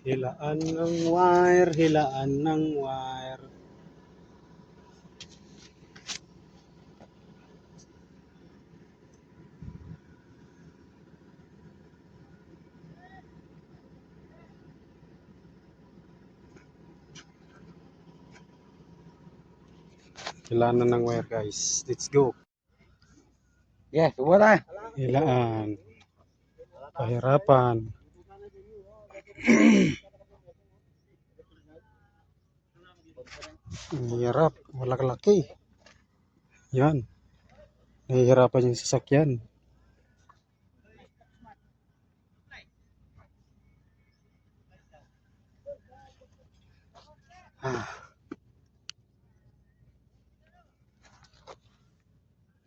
Hilaan ng wire, hilaan ng wire. Hilaan na ng wire guys. Let's go. Yeah, subukan tayo. Hilaan. Pahirapan. Ang hirap. Malaki-laki. Yan. Nahihirapan yung sasakyan.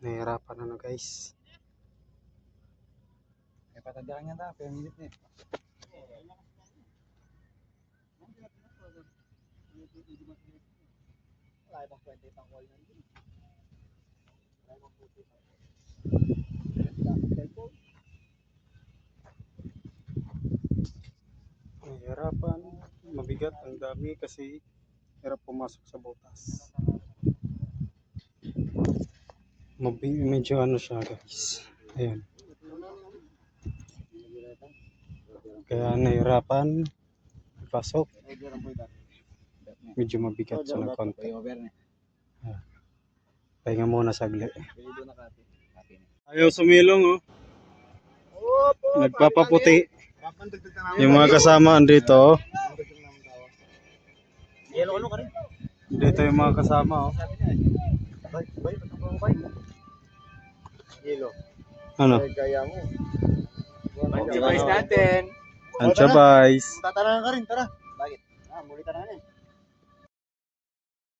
Nahihirapan ano guys. May patandaan yan ta, pero minit na. Nahihirapan. Mabigat. Ang dami kasi hirap pumasok sa butas. Medyo ano siya guys. Ayan. Kaya nahirapan pasok. Medyo mabigat siya ng konti. Pahinga muna saglit. Ayaw sumilong oh. Nagpapaputi. Yung mga kasama andito oh. Dito yung mga kasama oh. Ano? Antibayis natin. Antibayis. Tatanungan ka rin, tara. Bakit? Muli ka na